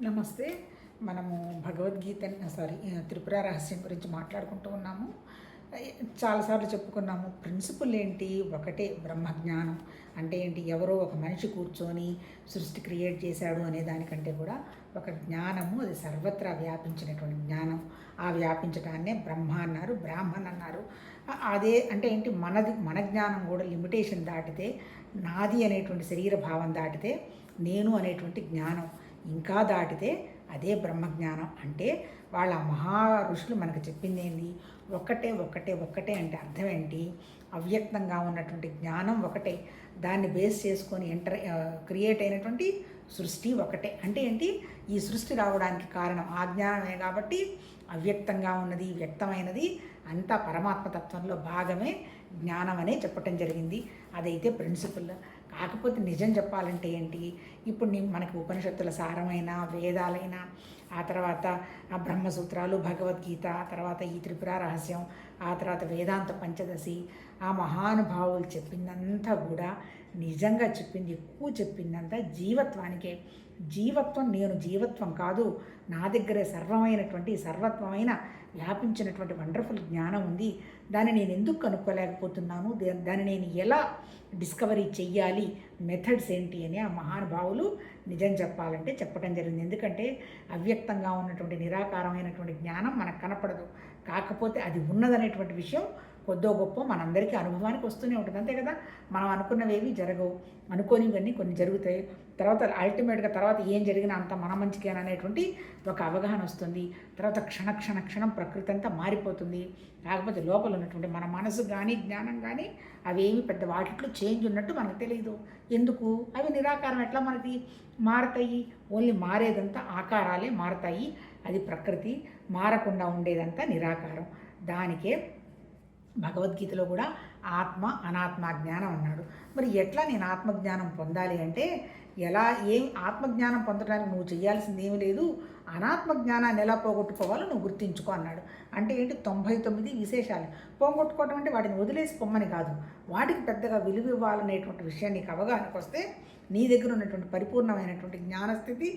నమస్తే. మనము భగవద్గీత త్రిపుర రహస్యం గురించి మాట్లాడుకుంటూ ఉన్నాము. చాలాసార్లు చెప్పుకున్నాము. ప్రిన్సిపల్ ఏంటి? ఒకటే బ్రహ్మజ్ఞానం. అంటే ఏంటి? ఎవరో ఒక మనిషి కూర్చొని సృష్టి క్రియేట్ చేశాడు అనే దానికంటే కూడా ఒక జ్ఞానము, అది సర్వత్రా వ్యాపించినటువంటి జ్ఞానం. ఆ వ్యాపించడాన్నే బ్రహ్మ అన్నారు, బ్రాహ్మణ్ అన్నారు. అదే అంటే ఏంటి? మన జ్ఞానం కూడా లిమిటేషన్ దాటితే, నాది అనేటువంటి శరీర భావం దాటితే, నేను అనేటువంటి జ్ఞానం ఇంకా దాటితే అదే బ్రహ్మజ్ఞానం. అంటే వాళ్ళ మహా ఋషులు మనకు చెప్పింది ఏంది? ఒక్కటే ఒక్కటే ఒక్కటే అంటే అర్థం ఏంటి? అవ్యక్తంగా ఉన్నటువంటి జ్ఞానం ఒకటే, దాన్ని బేస్ చేసుకొని క్రియేట్ అయినటువంటి సృష్టి ఒకటే. అంటే ఏంటి? ఈ సృష్టి రావడానికి కారణం ఆ జ్ఞానమే. కాబట్టి అవ్యక్తంగా ఉన్నది, వ్యక్తమైనది అంతా పరమాత్మతత్వంలో భాగమే జ్ఞానం అనే చెప్పటం జరిగింది. అదైతే ప్రిన్సిపల్. కాకపోతే నిజం చెప్పాలంటే ఏంటి? ఇప్పుడు మనకి ఉపనిషత్తుల సారమైన వేదాలైన, ఆ తర్వాత ఆ బ్రహ్మసూత్రాలు, భగవద్గీత, ఆ తర్వాత ఈ త్రిపుర రహస్యం, ఆ తర్వాత వేదాంత పంచదశి, ఆ మహానుభావులు చెప్పిందంతా కూడా నిజంగా చెప్పింది, ఎక్కువ చెప్పిందంతా జీవత్వానికే. జీవత్వం నేను జీవత్వం కాదు, నా దగ్గరే సర్వత్వమైన వ్యాపించినటువంటి వండర్ఫుల్ జ్ఞానం ఉంది. దాన్ని నేను ఎందుకు కనుక్కోలేకపోతున్నాను, దాన్ని నేను ఎలా డిస్కవరీ చెయ్యాలి, మెథడ్స్ ఏంటి అని ఆ మహానుభావులు నిజం చెప్పాలంటే చెప్పడం జరిగింది. ఎందుకంటే అవ్యక్తంగా ఉన్నటువంటి నిరాకారమైనటువంటి జ్ఞానం మనకు కనపడదు. కాకపోతే అది ఉన్నదనేటువంటి విషయం కొద్దో గొప్ప మనందరికీ అనుభవానికి వస్తూనే ఉంటుంది. అంతే కదా? మనం అనుకున్నవేవి జరగవు, అనుకోనివన్నీ కొన్ని జరుగుతాయి. తర్వాత అల్టిమేట్గా తర్వాత ఏం జరిగినా అంత మన మంచికేనా అనేటువంటి ఒక అవగాహన వస్తుంది. తర్వాత క్షణం ప్రకృతి అంతా మారిపోతుంది. కాకపోతే లోపల ఉన్నటువంటి మన మనసు కానీ జ్ఞానం కానీ అవేమి పెద్ద వాటిలో చేంజ్ ఉన్నట్టు మనకు తెలియదు. ఎందుకు? అవి నిరాకారం. ఎట్లా మనకి మారతాయి? ఓన్లీ మారేదంతా ఆకారాలే మారతాయి. అది ప్రకృతి. మారకుండా ఉండేదంతా నిరాకారం. దానికే భగవద్గీతలో కూడా ఆత్మ అనాత్మ జ్ఞానం అన్నాడు. మరి ఎట్లా నేను ఆత్మజ్ఞానం పొందాలి అంటే, ఆత్మజ్ఞానం పొందడానికి నువ్వు చేయాల్సింది ఏమీ లేదు, అనాత్మ జ్ఞానాన్ని ఎలా పోగొట్టుకోవాలో నువ్వు గుర్తించుకో అన్నాడు. అంటే ఏంటి? 99 విశేషాలు. పోగొట్టుకోవడం అంటే వాటిని వదిలేసి పొమ్మని కాదు, వాటికి పెద్దగా విలువ ఇవ్వాలనేటువంటి విషయం నీకు అవగాహనకు వస్తే నీ దగ్గర ఉన్నటువంటి పరిపూర్ణమైనటువంటి జ్ఞానస్థితి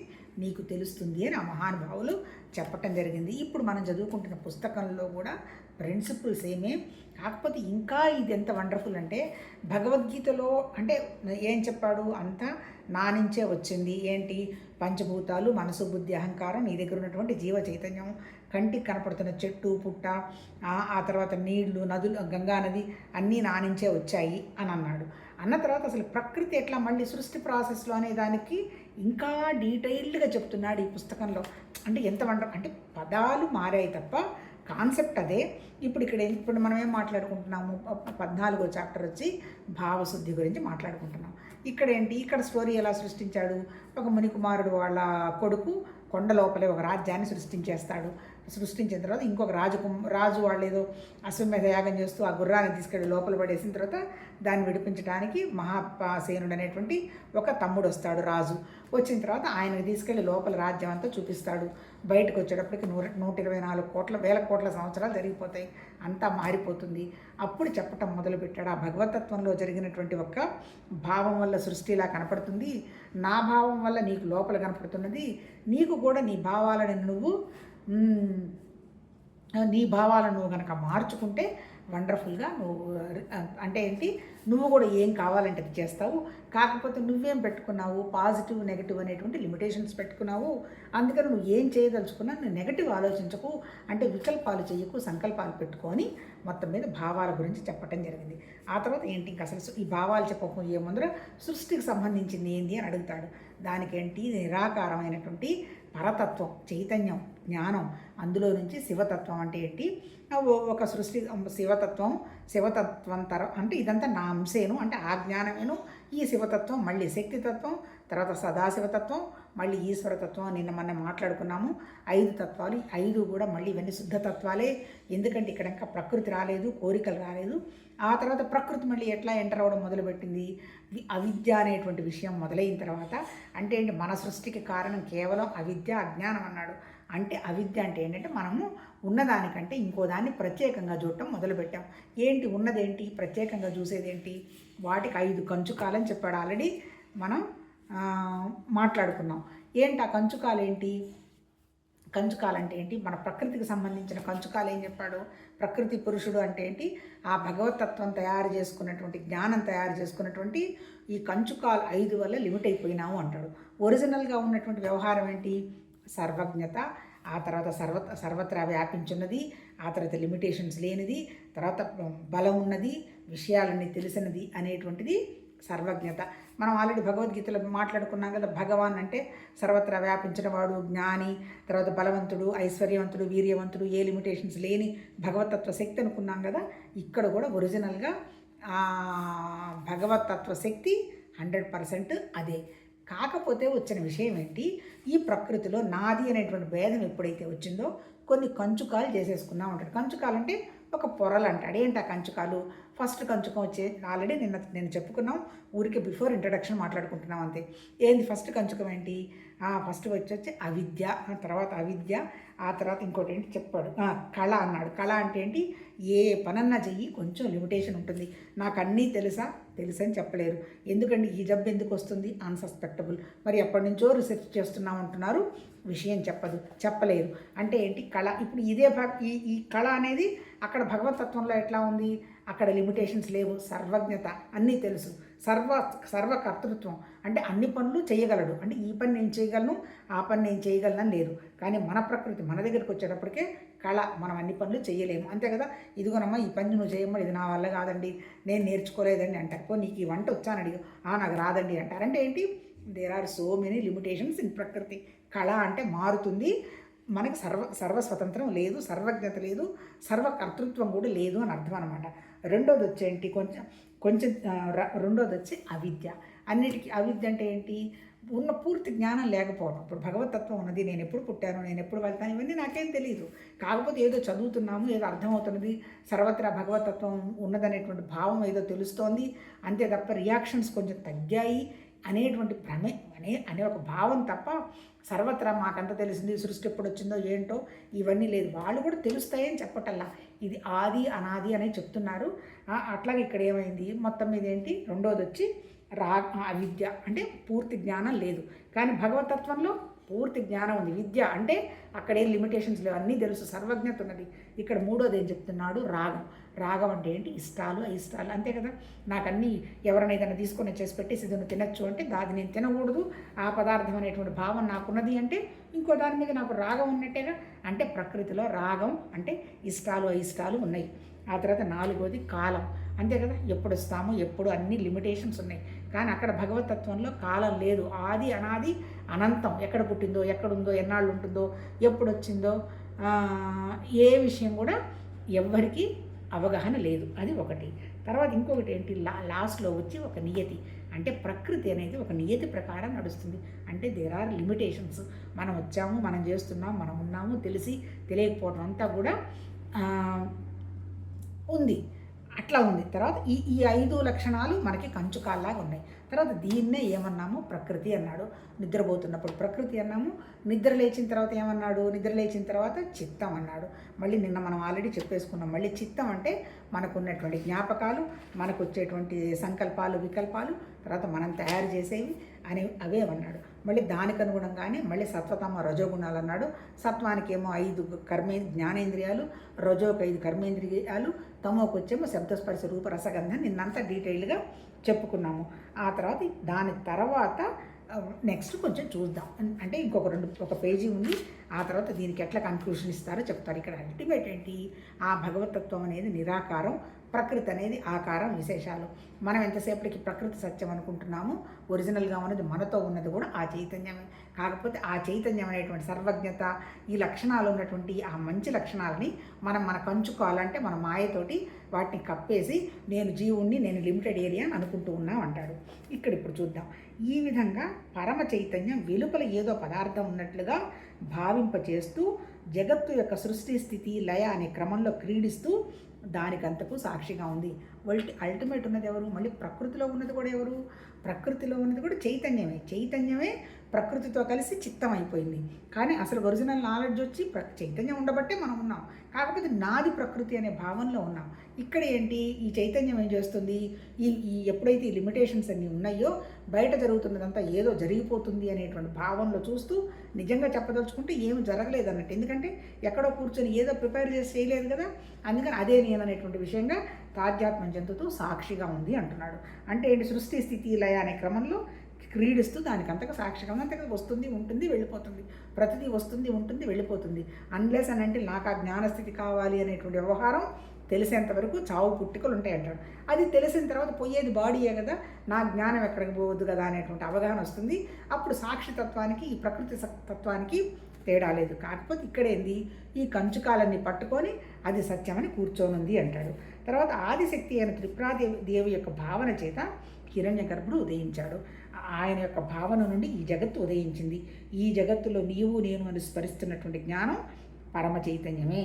నీకు తెలుస్తుంది అని ఆ మహానుభావులు చెప్పటం జరిగింది. ఇప్పుడు మనం చదువుకుంటున్న పుస్తకంలో కూడా ప్రిన్సిపల్స్ ఏమే. కాకపోతే ఇంకా ఇది ఎంత వండర్ఫుల్ అంటే, భగవద్గీతలో అంటే ఏం చెప్పాడు? అంతా నా నుంచే వచ్చింది. ఏంటి? పంచభూతాలు, మనసు, బుద్ధి, అహంకారం, నీ దగ్గర ఉన్నటువంటి జీవ చైతన్యం, కంటికి కనపడుతున్న చెట్టు పుట్ట, ఆ తర్వాత నీళ్లు, నదులు, గంగా నది అన్నీ నా నుంచే వచ్చాయి అని అన్నాడు. అన్న తర్వాత అసలు ప్రకృతి ఎట్లా మళ్ళీ సృష్టి ప్రాసెస్లో అనే దానికి ఇంకా డీటెయిల్డ్గా చెప్తున్నాడు ఈ పుస్తకంలో. అంటే ఎంత అంటే పదాలు మారాయి తప్ప కాన్సెప్ట్ అదే. ఇప్పుడు మనం ఏం మాట్లాడుకుంటున్నాము? 14వ చాప్టర్ వచ్చి భావశుద్ధి గురించి మాట్లాడుకుంటున్నాం. ఇక్కడ ఏంటి? ఇక్కడ స్టోరీ ఎలా సృష్టించాడు? ఒక మునికుమారుడు వాళ్ళ కొడుకు కొండ లోపలే ఒక రాజ్యాన్ని సృష్టించిన తర్వాత ఇంకొక రాజు వాళ్ళు ఏదో అశ్వమేధ యాగం చేస్తూ ఆ గుర్రాన్ని తీసుకెళ్ళి లోపల పడేసిన తర్వాత దాన్ని విడిపించడానికి మహాసేనుడు అనేటువంటి ఒక తమ్ముడు వస్తాడు. రాజు వచ్చిన తర్వాత ఆయనకు తీసుకెళ్ళి లోపల రాజ్యం అంతా చూపిస్తాడు. బయటకు వచ్చేటప్పటికి 124 వేల కోట్ల సంవత్సరాలు జరిగిపోతాయి. అంతా మారిపోతుంది. అప్పుడు చెప్పటం మొదలుపెట్టాడు. ఆ భగవతత్వంలో జరిగినటువంటి ఒక్క భావం వల్ల సృష్టి ఇలా కనపడుతుంది, నా భావం వల్ల నీకు లోపల కనపడుతున్నది. నీకు కూడా నీ భావాలను నువ్వు కనుక మార్చుకుంటే వండర్ఫుల్గా నువ్వు అంటే ఏంటి? నువ్వు కూడా ఏం కావాలంటే అది చేస్తావు. కాకపోతే నువ్వేం పెట్టుకున్నావు? పాజిటివ్ నెగటివ్ అనేటువంటి లిమిటేషన్స్ పెట్టుకున్నావు. అందుకని నువ్వు ఏం చేయదలుచుకున్నా నువ్వు నెగటివ్ ఆలోచించకు, అంటే వికల్పాలు చేయకు, సంకల్పాలు పెట్టుకొని మొత్తం మీద భావాల గురించి చెప్పటం జరిగింది. ఆ తర్వాత ఏంటి? ఇంకా అసలు ఈ భావాలు చెప్పకపోయే ముందర సృష్టికి సంబంధించింది ఏంటి అని అడుగుతాడు. దానికేంటి? నిరాకారమైనటువంటి పరతత్వం, చైతన్యం, జ్ఞానం, అందులో నుంచి శివతత్వం అంటే ఏంటి? ఒక సృష్టి శివతత్వం అంటే ఇదంతా నా అంశేను, అంటే ఆ జ్ఞానమేను. ఈ శివతత్వం మళ్ళీ శక్తితత్వం, తర్వాత సదాశివతత్వం, మళ్ళీ ఈశ్వరతత్వం. నిన్న మనం మాట్లాడుకున్నాము 5 తత్వాలు. 5 కూడా మళ్ళీ ఇవన్నీ శుద్ధతత్వాలే. ఎందుకంటే ఇక్కడ ఇంకా ప్రకృతి రాలేదు, కోరికలు రాలేదు. ఆ తర్వాత ప్రకృతి మళ్ళీ ఎట్లా ఎంటర్ అవ్వడం మొదలుపెట్టింది? అవిద్య అనేటువంటి విషయం మొదలైన తర్వాత అంటే ఏంటి? మన సృష్టికి కారణం కేవలం అవిద్య, అజ్ఞానం అన్నాడు. అంటే అవిద్య అంటే ఏంటంటే మనము ఉన్నదానికంటే ఇంకో దాన్ని ప్రత్యేకంగా చూడటం మొదలుపెట్టాం. ఏంటి ఉన్నదేంటి? ప్రత్యేకంగా చూసేదేంటి? వాటికి 5 కంచుకాలని చెప్పాడు. ఆల్రెడీ మనం మాట్లాడుకున్నాం. ఏంటి ఆ కంచుకాలేంటి? కంచుకాలంటే ఏంటి? మన ప్రకృతికి సంబంధించిన కంచుకాలు ఏం చెప్పాడు? ప్రకృతి పురుషుడు అంటే ఏంటి? ఆ భగవతత్వం తయారు చేసుకున్నటువంటి జ్ఞానం తయారు చేసుకున్నటువంటి ఈ కంచుకాలు 5 వల్ల లిమిట్ అయిపోయినాము అంటాడు. ఒరిజినల్గా ఉన్నటువంటి వ్యవహారం ఏంటి? సర్వజ్ఞత, ఆ తర్వాత సర్వత్రా వ్యాపించున్నది, ఆ తర్వాత లిమిటేషన్స్ లేనిది, తర్వాత బలం ఉన్నది, విషయాలన్నీ తెలిసినది అనేటువంటిది సర్వజ్ఞత. మనం ఆల్రెడీ భగవద్గీతలో మాట్లాడుకున్నాం కదా, భగవాన్ అంటే సర్వత్రా వ్యాపించిన వాడు, జ్ఞాని, తర్వాత బలవంతుడు, ఐశ్వర్యవంతుడు, వీర్యవంతుడు, ఏ లిమిటేషన్స్ లేని భగవతత్వ శక్తి అనుకున్నాం కదా. ఇక్కడ కూడా ఒరిజినల్గా భగవతత్వ శక్తి 100% అదే. కాకపోతే వచ్చిన విషయం ఏంటి? ఈ ప్రకృతిలో నాది అనేటువంటి భేదం ఎప్పుడైతే వచ్చిందో కొన్ని కంచుకాలు చేసేసుకున్నాం అంటాడు. కంచుకాలు అంటే ఒక పొరలు అంటాడు. ఏంటి ఆ కంచుకాలు? ఫస్ట్ కంచుకం వచ్చే ఆల్రెడీ నేను చెప్పుకున్నాం, ఊరికి బిఫోర్ ఇంట్రడక్షన్ మాట్లాడుకుంటున్నాం అంతే. ఏంది ఫస్ట్ కంచుకం ఏంటి? ఫస్ట్ వచ్చి అవిద్య, ఆ తర్వాత అవిద్య, ఆ తర్వాత ఇంకోటి ఏంటి చెప్పాడు, కళ అన్నాడు. కళ అంటే ఏంటి? ఏ పనన్నా చెయ్యి, కొంచెం లిమిటేషన్ ఉంటుంది. నాకు అన్నీ తెలుసని చెప్పలేరు. ఎందుకండి ఈ జబ్బు ఎందుకు వస్తుంది? అన్సస్పెక్టబుల్. మరి ఎప్పటి నుంచో రీసెర్చ్ చేస్తున్నాం అంటున్నారు, విషయం చెప్పలేరు. అంటే ఏంటి? కళ. ఇప్పుడు ఇదే ఈ కళ అనేది అక్కడ భగవతత్వంలో ఎట్లా ఉంది? అక్కడ లిమిటేషన్స్ లేవు, సర్వజ్ఞత, అన్నీ తెలుసు, సర్వకర్తృత్వం, అంటే అన్ని పనులు చేయగలడు. అంటే ఈ పని నేను చేయగలను, ఆ పని నేను చేయగలను లేదు. కానీ మన ప్రకృతి మన దగ్గరికి వచ్చేటప్పటికే కళ, మనం అన్ని పనులు చేయలేము, అంతే కదా. ఇదిగోనమ్మా ఈ పని నువ్వు చేయమ్మా, ఇది నా వల్ల కాదండి, నేను నేర్చుకోలేదండి అంటారు. పో నీకు ఈ వంట వచ్చాను అడిగి, నాకు రాదండి అంటారు. అంటే ఏంటి? There are so many limitations in ప్రకృతి. కళ అంటే మారుతుంది, మనకి సర్వస్వతంత్రం లేదు, సర్వజ్ఞత లేదు, సర్వకర్తృత్వం కూడా లేదు అని అర్థం అనమాట. రెండోది వచ్చేంటి? కొంచెం రెండోది వచ్చి అవిద్య. అన్నిటికీ అవిద్య అంటే ఏంటి? ఉన్న పూర్తి జ్ఞానం లేకపోవడం. ఇప్పుడు భగవతత్వం ఉన్నది, నేను ఎప్పుడు పుట్టాను, నేను ఎప్పుడు వెళ్తాను, ఇవన్నీ నాకేం తెలియదు. కాకపోతే ఏదో చదువుతున్నాము, ఏదో అర్థమవుతున్నది, సర్వత్రా భగవతత్వం ఉన్నదనేటువంటి భావం ఏదో తెలుస్తోంది అంతే తప్ప రియాక్షన్స్ కొంచెం తగ్గాయి అనేటువంటి అనే ఒక భావం తప్ప సర్వత్రా మాకంత తెలిసింది, సృష్టి ఎప్పుడు వచ్చిందో ఏంటో ఇవన్నీ లేదు. వాళ్ళు కూడా తెలుస్తాయని చెప్పటల్లా, ఇది ఆది అనాది అనేది చెప్తున్నారు. అట్లాగే ఇక్కడ ఏమైంది మొత్తం మీద ఏంటి? రెండోది వచ్చి అవిద్య అంటే పూర్తి జ్ఞానం లేదు. కానీ భగవతత్వంలో పూర్తి జ్ఞానం ఉంది. విద్య అంటే అక్కడ ఏం లిమిటేషన్స్ లేవు, అన్నీ తెలుసు, సర్వజ్ఞత ఉన్నది. ఇక్కడ మూడోది ఏం చెప్తున్నాడు? రాగం అంటే ఏంటి? ఇష్టాలు అయిష్టాలు, అంతే కదా. నాకన్నీ ఎవరైనా ఏదైనా తీసుకొని చేసి పెట్టేసి ఇది తినచ్చు అంటే దాన్ని నేను తినకూడదు, ఆ పదార్థం అనేటువంటి భావం నాకున్నది అంటే ఇంకో దాని మీద నాకు రాగం ఉన్నట్టేగా. అంటే ప్రకృతిలో రాగం అంటే ఇష్టాలు అయిష్టాలు ఉన్నాయి. ఆ తర్వాత నాలుగోది కాలం, అంతే కదా. ఎప్పుడు వస్తాము, ఎప్పుడు, అన్ని లిమిటేషన్స్ ఉన్నాయి. కానీ అక్కడ భగవతత్వంలో కాలం లేదు, ఆది అనాది అనంతం. ఎక్కడ పుట్టిందో, ఎక్కడుందో, ఎన్నాళ్ళు ఉంటుందో, ఎప్పుడు వచ్చిందో ఏ విషయం కూడా ఎవ్వరికీ అవగాహన లేదు. అది ఒకటి. తర్వాత ఇంకొకటి ఏంటి? లాస్ట్లో వచ్చి ఒక నియతి, అంటే ప్రకృతి అనేది ఒక నియతి ప్రకారం నడుస్తుంది. అంటే దేర్ ఆర్ లిమిటేషన్స్. మనం వచ్చాము, మనం చేస్తున్నాము, మనం ఉన్నాము, తెలియకపోవడం అంతా కూడా ఉంది, అట్లా ఉంది. తర్వాత ఈ 5 లక్షణాలు మనకి కంచుకాల్లాగా ఉన్నాయి. తర్వాత దీన్నే ఏమన్నాము? ప్రకృతి అన్నాడు. నిద్రపోతున్నప్పుడు ప్రకృతి అన్నాము. నిద్ర లేచిన తర్వాత ఏమన్నాడు? నిద్ర లేచిన తర్వాత చిత్తం అన్నాడు. మళ్ళీ నిన్న మనం ఆల్రెడీ చెప్పేసుకున్నాం. మళ్ళీ చిత్తం అంటే మనకు ఉన్నటువంటి జ్ఞాపకాలు, మనకు వచ్చేటువంటి సంకల్పాలు, వికల్పాలు, తర్వాత మనం తయారు చేసేవి అని అవే అన్నాడు. మళ్ళీ దానికి అనుగుణంగానే మళ్ళీ సత్వతమ రజోగుణాలు అన్నాడు. సత్వానికి ఏమో 5 జ్ఞానేంద్రియాలు, రజోకి 5 కర్మేంద్రియాలు, తమోకి వచ్చేమో శబ్దస్పర్శ రూప రసగంధం నిన్నంతా డీటెయిల్గా చెప్పుకున్నాము. ఆ తర్వాత దాని తర్వాత నెక్స్ట్ కొంచెం చూద్దాం. అంటే ఒక పేజీ ఉంది. ఆ తర్వాత దీనికి ఎట్లా కన్క్లూషన్ ఇస్తారో చెప్తారు. ఇక్కడ అల్టిమేట్ ఏంటి? ఆ భగవతత్వం అనేది నిరాకారం, ప్రకృతి అనేది ఆకారం, విశేషాలు. మనం ఎంతసేపటికి ప్రకృతి సత్యం అనుకుంటున్నాము, ఒరిజినల్గా ఉన్నది మనతో ఉన్నది కూడా ఆ చైతన్యమే. కాకపోతే ఆ చైతన్యం అనేటువంటి సర్వజ్ఞత, ఈ లక్షణాలు ఉన్నటువంటి ఆ మంచి లక్షణాలని మన కంచుకోవాలంటే మన మాయతోటి వాటిని కప్పేసి నేను జీవుణ్ణి, నేను లిమిటెడ్ ఏరియా అని అనుకుంటూ ఉన్నాం అంటాడు. ఇప్పుడు చూద్దాం. ఈ విధంగా పరమ చైతన్యం వెలుపల ఏదో పదార్థం ఉన్నట్లుగా భావింపచేస్తూ జగత్తు యొక్క సృష్టి, స్థితి, లయ అనే క్రమంలో క్రీడిస్తూ దానికంతకు సాక్షిగా ఉంది. అల్టిమేట్ ఉన్నది ఎవరు? మళ్ళీ ప్రకృతిలో ఉన్నది కూడా ఎవరు? ప్రకృతిలో ఉన్నది కూడా చైతన్యమే ప్రకృతితో కలిసి చిత్తం అయిపోయింది. కానీ అసలు ఒరిజినల్ నాలెడ్జ్ వచ్చి చైతన్యం ఉండబట్టే మనం ఉన్నాం. కాకపోతే నాది ప్రకృతి అనే భావనలో ఉన్నాం. ఇక్కడ ఏంటి? ఈ చైతన్యం ఏం చేస్తుంది? ఈ ఎప్పుడైతే ఈ లిమిటేషన్స్ అన్నీ ఉన్నాయో బయట జరుగుతున్నదంతా ఏదో జరిగిపోతుంది అనేటువంటి భావనలో చూస్తూ నిజంగా చెప్పదలుచుకుంటే ఏమి జరగలేదు అన్నట్టు. ఎందుకంటే ఎక్కడో కూర్చొని ఏదో ప్రిపేర్ చేసి చేయలేదు కదా, అందుకని అదే నేను అనేటువంటి విషయంగా తాధ్యాత్మ్యం చెందుతూ సాక్షిగా ఉంది అంటున్నాడు. అంటే ఏంటి, సృష్టి స్థితి లయ అనే క్రమంలో క్రీడిస్తూ దానికి అంతగా సాక్షిగా అంతగా వస్తుంది ఉంటుంది వెళ్ళిపోతుంది, ప్రతిదీ వస్తుంది ఉంటుంది వెళ్ళిపోతుంది. అన్లెస్ అని అంటే నాకు ఆ జ్ఞానస్థితి కావాలి అనేటువంటి వ్యవహారం తెలిసేంత వరకు చావు పుట్టుకలు ఉంటాయి అంటాడు. అది తెలిసిన తర్వాత పోయేది బాడీయే కదా, నా జ్ఞానం ఎక్కడికి పోవద్దు కదా అనేటువంటి అవగాహన వస్తుంది. అప్పుడు సాక్షి తత్వానికి ఈ ప్రకృతి తత్వానికి తేడా లేదు. కాకపోతే ఇక్కడేంది, ఈ కంచుకాలన్నీ పట్టుకొని అది సత్యమని కూర్చోనుంది అంటాడు. తర్వాత ఆదిశక్తి అయిన త్రిపురాదేవి యొక్క భావన చేత హిరణ్య గర్భుడు ఉదయించాడు. ఆయన యొక్క భావన నుండి ఈ జగత్తు ఉదయించింది. ఈ జగత్తులో నీవు నేను అని స్మరిస్తున్నటువంటి జ్ఞానం పరమ చైతన్యమే.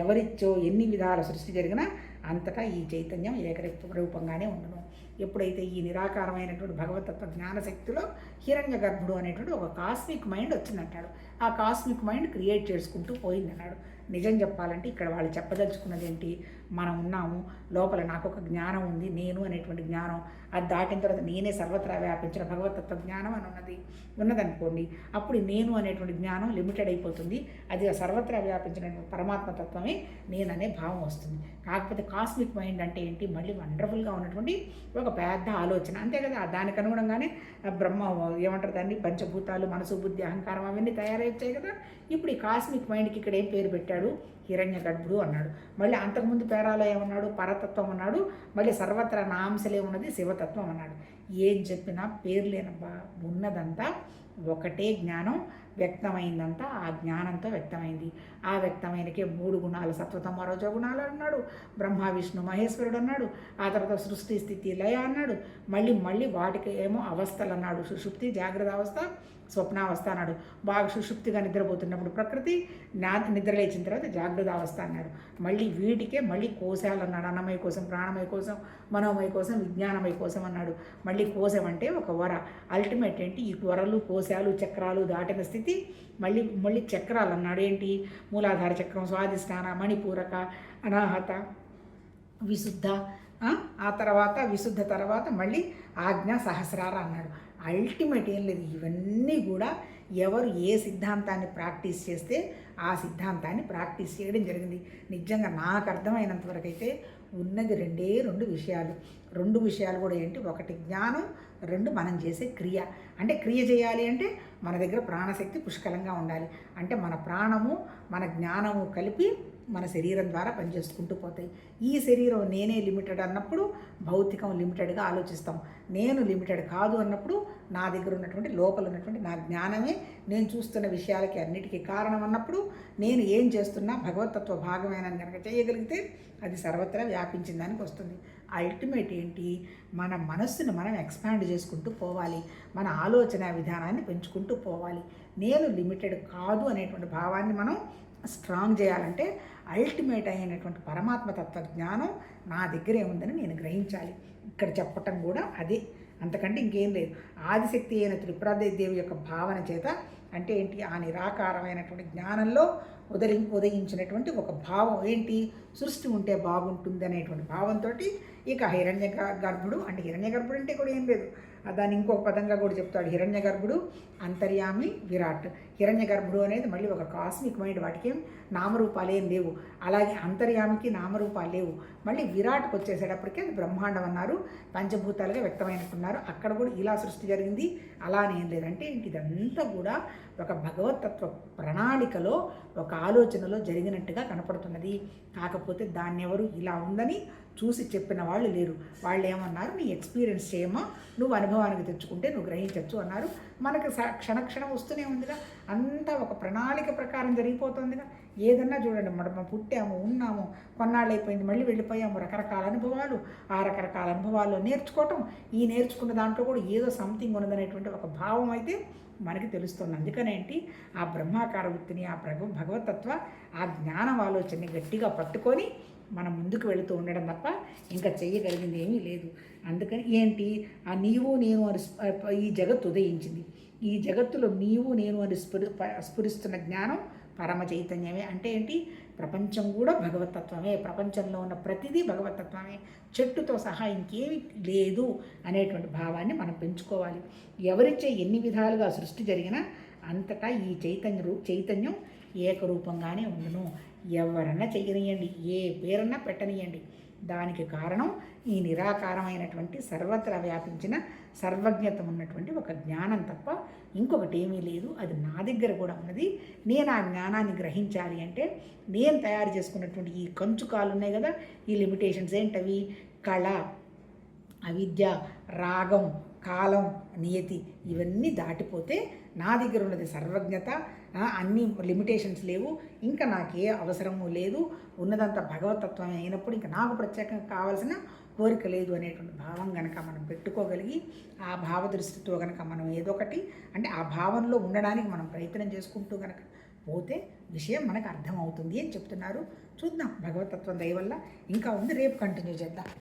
ఎవరిచ్చో ఎన్ని విధాల సృష్టి జరిగినా అంతటా ఈ చైతన్యం ఏకరూపంగానే ఉండను. ఎప్పుడైతే ఈ నిరాకారమైనటువంటి భగవతత్వ జ్ఞానశక్తిలో హిరణ్య గర్భుడు అనేటువంటి ఒక కాస్మిక్ మైండ్ వచ్చిందంటాడు. ఆ కాస్మిక్ మైండ్ క్రియేట్ చేసుకుంటూ పోయిందన్నాడు. నిజం చెప్పాలంటే ఇక్కడ వాళ్ళు చెప్పదలుచుకున్నది ఏంటి, మనం ఉన్నాము, లోపల నాకు ఒక జ్ఞానం ఉంది, నేను అనేటువంటి జ్ఞానం, అది దాటిన తర్వాత నేనే సర్వత్రా వ్యాపించిన భగవతత్వ జ్ఞానం అని ఉన్నదనుకోండి, అప్పుడు నేను అనేటువంటి జ్ఞానం లిమిటెడ్ అయిపోతుంది. అది సర్వత్రా వ్యాపించిన పరమాత్మ తత్వమే నేననే భావం వస్తుంది. కాకపోతే కాస్మిక్ మైండ్ అంటే ఏంటి, మళ్ళీ వండర్ఫుల్గా ఉన్నటువంటి ఒక పెద్ద ఆలోచన అంతే కదా. దానికి అనుగుణంగానే బ్రహ్మ ఏమంటారు దాన్ని, పంచభూతాలు, మనసు, బుద్ధి, అహంకారం అవన్నీ తయారయ్యాయి కదా. ఇప్పుడు ఈ కాస్మిక్ మైండ్కి ఇక్కడ ఏం పేరు పెట్టాడు, హిరణ్య గర్భుడు అన్నాడు. మళ్ళీ అంతకుముందు పేరాలో ఏమన్నాడు, పరతత్వం అన్నాడు. మళ్ళీ సర్వత్రా నాంశలే ఉన్నది శివతత్వం అన్నాడు. ఏం చెప్పినా పేరు లేనబ్బా, ఉన్నదంతా ఒకటే జ్ఞానం, వ్యక్తమైందంతా ఆ జ్ఞానంతో వ్యక్తమైంది. ఆ వ్యక్తమైనకే 3 గుణాలు, సత్వతమ రజో గుణాలు అన్నాడు. బ్రహ్మ విష్ణు మహేశ్వరుడు అన్నాడు. ఆ తర్వాత సృష్టి స్థితి లయ అన్నాడు. మళ్ళీ వాటికి ఏమో అవస్థలు అన్నాడు. సుషుప్తి, జాగ్రత్త అవస్థ, స్వప్నావస్థ అన్నాడు. బాగా సుషుప్తిగా నిద్రపోతున్నప్పుడు ప్రకృతి, నిద్రలేచిన తర్వాత జాగ్రత్త అవస్థ అన్నాడు. మళ్ళీ వీటికే మళ్ళీ కోశాలు అన్నాడు. అన్నమయ కోసం, ప్రాణమయ కోసం, మనోమయ కోసం, విజ్ఞానమయ కోసం అన్నాడు. మళ్ళీ కోశం అంటే ఒక వర. అల్టిమేట్ ఏంటి, ఈ వరలు, కోశాలు, చక్రాలు దాటిన స్థితి మళ్ళీ చక్రాలు అన్నాడు. ఏంటి, మూలాధార చక్రం, స్వాధిష్టాన, మణిపూరక, అనాహత, విశుద్ధ, ఆ తర్వాత విశుద్ధ తర్వాత మళ్ళీ ఆజ్ఞ, సహస్రార అన్నాడు. అల్టిమేట్ ఏం లేదు, ఇవన్నీ కూడా ఎవరు ఏ సిద్ధాంతాన్ని ప్రాక్టీస్ చేస్తే ఆ సిద్ధాంతాన్ని ప్రాక్టీస్ చేయడం జరిగింది. నిజంగా నాకు అర్థమైనంతవరకు అయితే ఉన్నది రెండు విషయాలు. 2 విషయాలు కూడా ఏంటి, ఒకటి జ్ఞానం, 2 మనం చేసే క్రియ. అంటే క్రియ చేయాలి అంటే మన దగ్గర ప్రాణశక్తి పుష్కలంగా ఉండాలి. అంటే మన ప్రాణము మన జ్ఞానము కలిపి మన శరీరం ద్వారా పనిచేసుకుంటూ పోతాయి. ఈ శరీరం నేనే లిమిటెడ్ అన్నప్పుడు భౌతికం లిమిటెడ్గా ఆలోచిస్తాం. నేను లిమిటెడ్ కాదు అన్నప్పుడు నా దగ్గర ఉన్నటువంటి లోపల ఉన్నటువంటి నా జ్ఞానమే నేను చూస్తున్న విషయాలకి అన్నిటికీ కారణం అన్నప్పుడు నేను ఏం చేస్తున్నా భగవతత్వ భాగమేనని కనుక చేయగలిగితే అది సర్వత్రా వ్యాపించిన దానికి వస్తుంది. అల్టిమేట్ ఏంటి, మన మనస్సును మనం ఎక్స్పాండ్ చేసుకుంటూ పోవాలి, మన ఆలోచన విధానాన్ని పెంచుకుంటూ పోవాలి. నేను లిమిటెడ్ కాదు అనేటువంటి భావాన్ని మనం స్ట్రాంగ్ చేయాలంటే అల్టిమేట్ అయినటువంటి పరమాత్మ తత్వ జ్ఞానం నా దగ్గరే ఉందని నేను గ్రహించాలి. ఇక్కడ చెప్పటం కూడా అదే, అంతకంటే ఇంకేం లేదు. ఆదిశక్తి అయిన త్రిపురాదేవి యొక్క భావన చేత అంటే ఏంటి, ఆ నిరాకారమైనటువంటి జ్ఞానంలో ఉదయించినటువంటి ఒక భావం ఏంటి, సృష్టి ఉంటే బాగుంటుంది అనేటువంటి భావంతో ఇక హిరణ్య గర్భుడు అంటే హిరణ్య గర్భుడు అంటే కూడా ఏం లేదు, దాన్ని ఇంకొక పదంగా కూడా చెప్తాడు. హిరణ్య గర్భుడు, అంతర్యామి, విరాట్. హిరణ్య గర్భుడు అనేది మళ్ళీ ఒక కాస్మిక్ మైండ్, వాటికి ఏం నామరూపాలు ఏం లేవు. అలాగే అంతర్యామికి నామరూపాలు లేవు. మళ్ళీ విరాట్కి వచ్చేసేటప్పటికీ అది బ్రహ్మాండం అన్నారు, పంచభూతాలుగా వ్యక్తమైనట్టున్నారు. అక్కడ కూడా ఇలా సృష్టి జరిగింది అలానే ఏం లేదంటే ఇదంతా కూడా ఒక భగవతత్వ ప్రణాళికలో ఒక ఆలోచనలో జరిగినట్టుగా కనపడుతున్నది. కాకపోతే దాన్ని ఎవరు ఇలా ఉందని చూసి చెప్పిన వాళ్ళు లేరు. వాళ్ళు ఏమన్నారు, నీ ఎక్స్పీరియన్స్ చేయమా, నువ్వు అనుభవానికి తెచ్చుకుంటే నువ్వు గ్రహించవచ్చు అన్నారు. మనకు క్షణక్షణం వస్తూనే ఉందిగా, అంతా ఒక ప్రణాళిక ప్రకారం జరిగిపోతుందిగా. ఏదన్నా చూడండి, మనం పుట్టాము, ఉన్నాము, కొన్నాళ్ళు అయిపోయింది, మళ్ళీ వెళ్ళిపోయాము. రకరకాల అనుభవాలు, ఆ రకరకాల అనుభవాల్లో నేర్చుకోవటం, ఈ నేర్చుకున్న దాంట్లో కూడా ఏదో సంథింగ్ ఉన్నదనేటువంటి ఒక భావం అయితే మనకి తెలుస్తుంది. అందుకనేంటి ఆ బ్రహ్మాకార వృత్తిని, ఆ భగవతత్వ ఆ జ్ఞానం ఆలోచనని గట్టిగా పట్టుకొని మనం ముందుకు వెళుతూ ఉండడం తప్ప ఇంకా చెయ్యగలిగింది ఏమీ లేదు. అందుకని ఏంటి, ఆ నీవు నేను అని ఈ జగత్తు ఉదయించింది. ఈ జగత్తులో నీవు నేను అని స్ఫురిస్తున్న జ్ఞానం పరమ చైతన్యమే. అంటే ఏంటి? ప్రపంచం కూడా భగవతత్వమే, ప్రపంచంలో ఉన్న ప్రతిదీ భగవతత్వమే, చెట్టుతో సహా ఇంకేమీ లేదు అనేటువంటి భావాన్ని మనం పెంచుకోవాలి. ఎవరిచ్చే ఎన్ని విధాలుగా సృష్టి జరిగినా అంతటా ఈ చైతన్యం ఏకరూపంగానే ఉండును. ఎవరన్నా చెయ్యనియండి, ఏ పేరన్నా పెట్టనియండి, దానికి కారణం ఈ నిరాకారమైనటువంటి సర్వత్రా వ్యాపించిన సర్వజ్ఞత ఉన్నటువంటి ఒక జ్ఞానం తప్ప ఇంకొకటి ఏమీ లేదు. అది నా దగ్గర కూడా ఉన్నది. నేను ఆ జ్ఞానాన్ని గ్రహించాలి అంటే నేను తయారు చేసుకున్నటువంటి ఈ కంచుకాలు ఉన్నాయి కదా, ఈ లిమిటేషన్స్ ఏంటవి? కళ, అవిద్య, రాగం, కాలం, నియతి, ఇవన్నీ దాటిపోతే నా దగ్గర ఉన్నది సర్వజ్ఞత, అన్ని లిమిటేషన్స్ లేవు, ఇంకా నాకే అవసరము లేదు, ఉన్నదంతా భగవతత్వమే అయినప్పుడు ఇంకా నాకు ప్రత్యేకంగా కావాల్సిన కోరిక లేదు అనేటువంటి భావం కనుక మనం పెట్టుకోగలిగి ఆ భావదృష్టితో కనుక మనం ఏదో ఒకటి అంటే ఆ భావంలో ఉండడానికి మనం ప్రయత్నం చేసుకుంటూ కనుక పోతే విషయం మనకు అర్థమవుతుంది అని చెప్తున్నారు. చూద్దాం, భగవతత్వం దయ వల్ల ఇంకా ఉంది, రేపు కంటిన్యూ చేద్దాం.